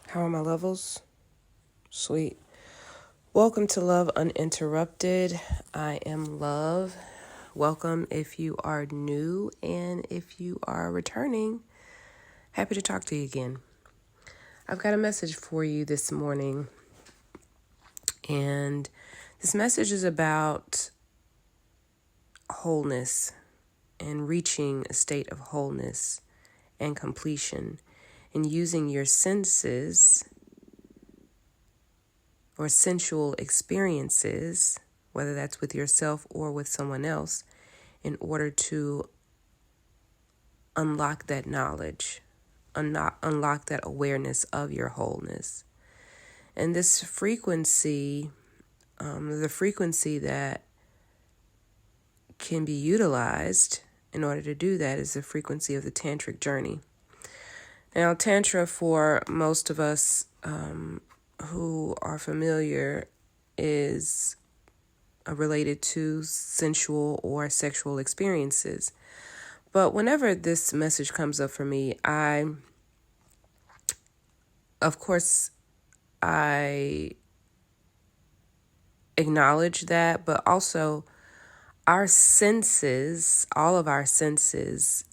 How are my levels? Sweet. Welcome to Love Uninterrupted. I am Love. Welcome if you are new, and if you are returning, happy to talk to you again. I've got a message for you this morning, and this message is about wholeness and reaching a state of wholeness and completion, and using your senses or sensual experiences, whether that's with yourself or with someone else, in order to unlock that knowledge, unlock that awareness of your wholeness. And this frequency, the frequency that can be utilized in order to do that is the frequency of the tantric journey. Now, Tantra, for most of us who are familiar, is related to sensual or sexual experiences. But whenever this message comes up for me, I acknowledge that, but also our senses, all of our senses,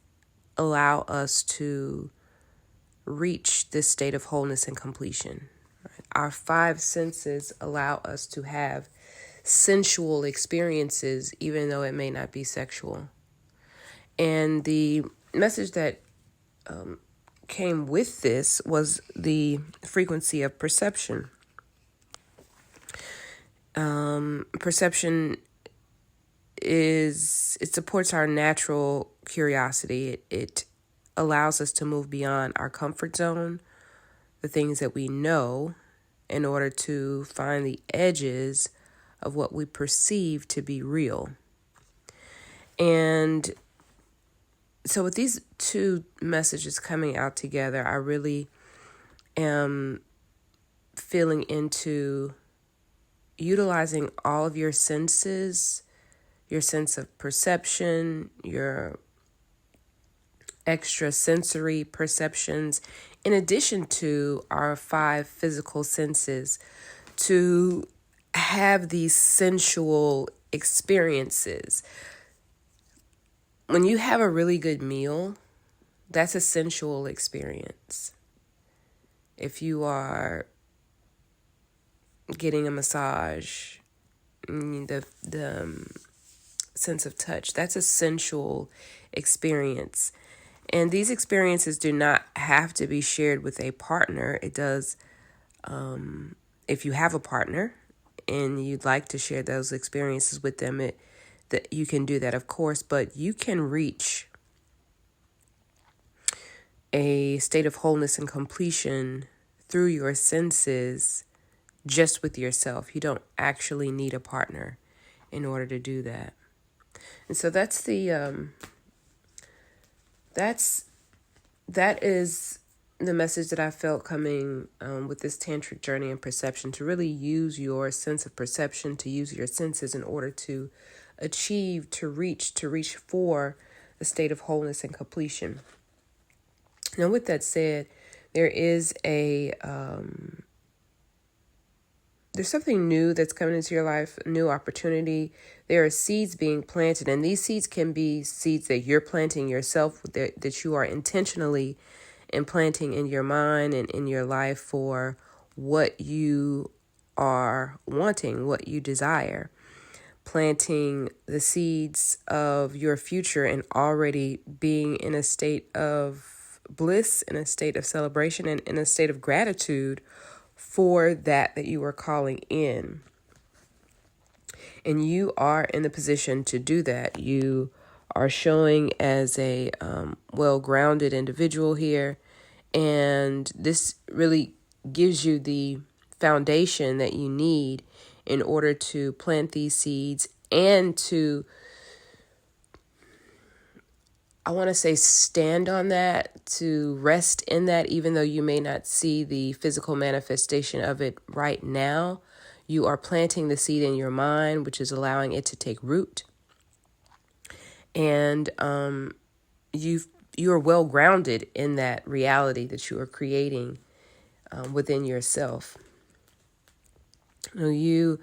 allow us to reach this state of wholeness and completion. Our five senses allow us to have sensual experiences, even though it may not be sexual. And the message that came with this was the frequency of perception. Perception it supports our natural curiosity. It allows us to move beyond our comfort zone, the things that we know, in order to find the edges of what we perceive to be real. And so with these two messages coming out together, I really am feeling into utilizing all of your senses, your sense of perception, your extrasensory perceptions, in addition to our five physical senses, to have these sensual experiences. When you have a really good meal, that's a sensual experience. If you are getting a massage, the sense of touch, that's a sensual experience. And these experiences do not have to be shared with a partner. It does, if you have a partner and you'd like to share those experiences with them, that you can do that, of course, but you can reach a state of wholeness and completion through your senses just with yourself. You don't actually need a partner in order to do that. And so that is the message that I felt coming with this tantric journey and perception, to really use your sense of perception, to use your senses in order to achieve, to reach for the state of wholeness and completion. Now, with that said, there is there's something new that's coming into your life, a new opportunity. There are seeds being planted, and these seeds can be seeds that you're planting yourself, that you are intentionally implanting in your mind and in your life for what you are wanting, what you desire. Planting the seeds of your future and already being in a state of bliss, in a state of celebration, and in a state of gratitude for that you are calling in. And you are in the position to do that. You are showing as a well-grounded individual here, and this really gives you the foundation that you need in order to plant these seeds and to, I want to say, stand on that, to rest in that, even though you may not see the physical manifestation of it right now. You are planting the seed in your mind, which is allowing it to take root. And you are well grounded in that reality that you are creating within yourself. You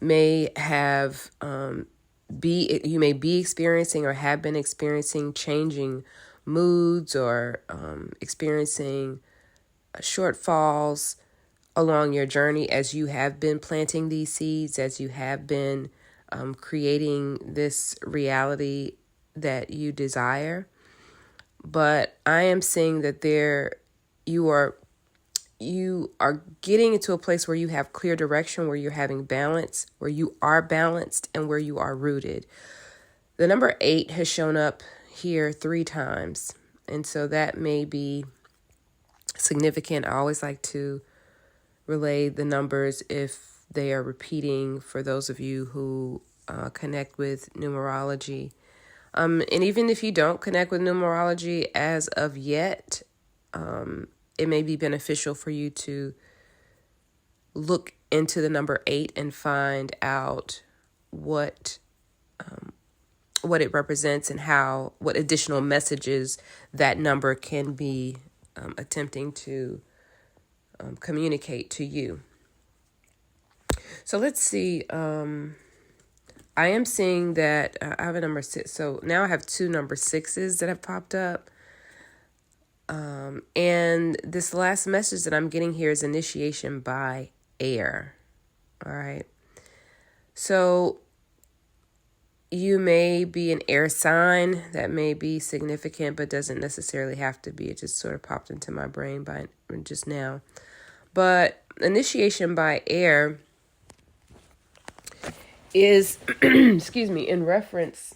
may have you may be experiencing or have been experiencing changing moods or experiencing shortfalls along your journey as you have been planting these seeds, as you have been creating this reality that you desire. But I am seeing that you are getting into a place where you have clear direction, where you're having balance, where you are balanced, and where you are rooted. The number 8 has shown up here 3 times, and so that may be significant. I always like to relay the numbers if they are repeating for those of you who connect with numerology. And even if you don't connect with numerology as of yet, it may be beneficial for you to look into the number 8 and find out what it represents and what additional messages that number can be attempting to communicate to you. So let's see. I am seeing that I have a number 6. So now I have 2 number 6s that have popped up. And this last message that I'm getting here is initiation by air. All right. So you may be an air sign. That may be significant, but doesn't necessarily have to be. It just sort of popped into my brain by just now. But initiation by air is, in reference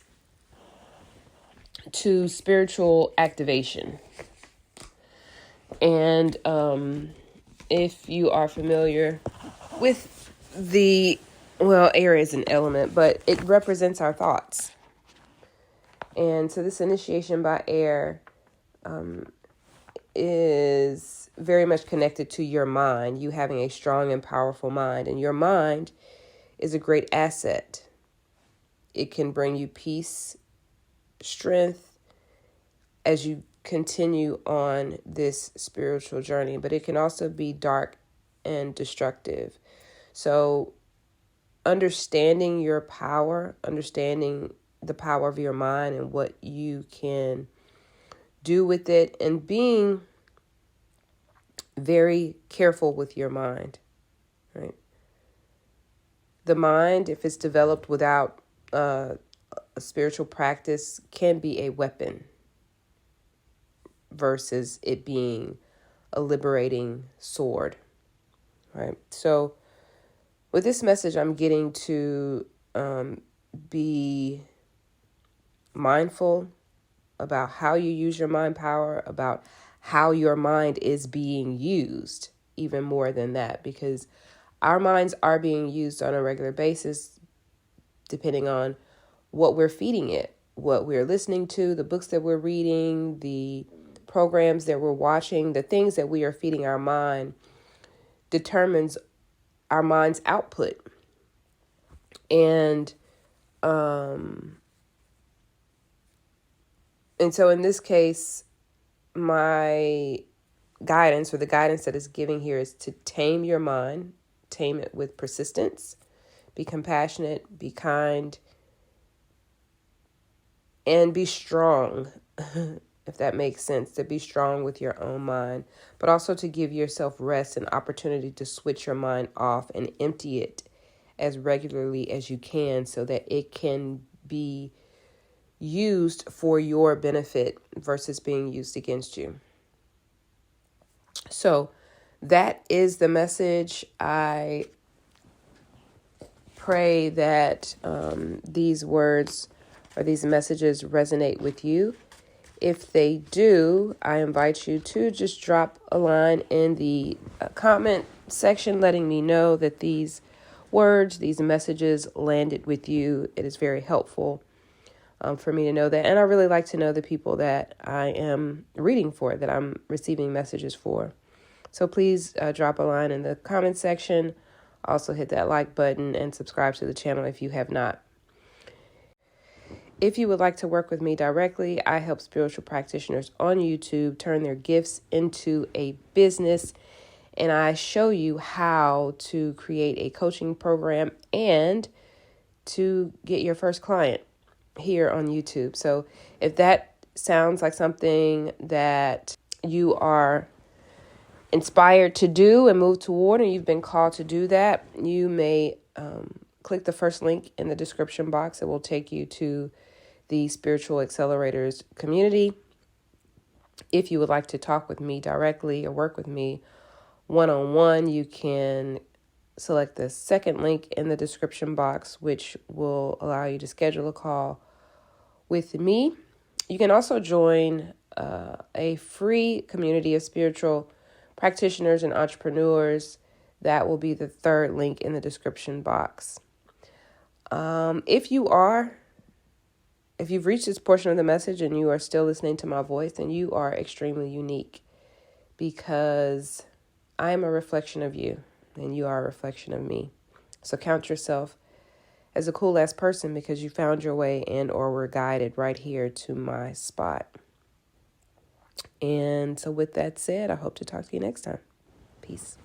to spiritual activation. And if you are familiar with air is an element, but it represents our thoughts. And so this initiation by air is very much connected to your mind, you having a strong and powerful mind. And your mind is a great asset. It can bring you peace, strength as you continue on this spiritual journey, but it can also be dark and destructive. So understanding your power, understanding the power of your mind and what you can do with it, and being very careful with your mind, right? The mind, if it's developed without a spiritual practice, can be a weapon versus it being a liberating sword, right? So with this message, I'm getting to be mindful about how you use your mind power, about how your mind is being used, even more than that, because our minds are being used on a regular basis, depending on what we're feeding it, what we're listening to, the books that we're reading, the programs that we're watching, the things that we are feeding our mind determines our mind's output. And so in this case, my guidance, or the guidance that is giving here, is to tame your mind, tame it with persistence, be compassionate, be kind, and be strong, if that makes sense, to be strong with your own mind, but also to give yourself rest and opportunity to switch your mind off and empty it as regularly as you can so that it can be used for your benefit versus being used against you. So that is the message. I pray that these words or these messages resonate with you. If they do, I invite you to just drop a line in the comment section letting me know that these words, these messages landed with you. It is very helpful for me to know that. And I really like to know the people that I am reading for, that I'm receiving messages for. So please drop a line in the comment section. Also hit that like button and subscribe to the channel if you have not. If you would like to work with me directly, I help spiritual practitioners on YouTube turn their gifts into a business and I show you how to create a coaching program and to get your first client here on YouTube. So if that sounds like something that you are inspired to do and move toward, and you've been called to do that, you may click the first link in the description box. It will take you to the Spiritual Accelerators community. If you would like to talk with me directly or work with me one-on-one, you can select the second link in the description box, which will allow you to schedule a call with me. You can also join a free community of spiritual practitioners and entrepreneurs. That will be the third link in the description box. If you've reached this portion of the message and you are still listening to my voice, then you are extremely unique, because I am a reflection of you and you are a reflection of me. So count yourself as a cool ass person because you found your way and or were guided right here to my spot. And so with that said, I hope to talk to you next time. Peace.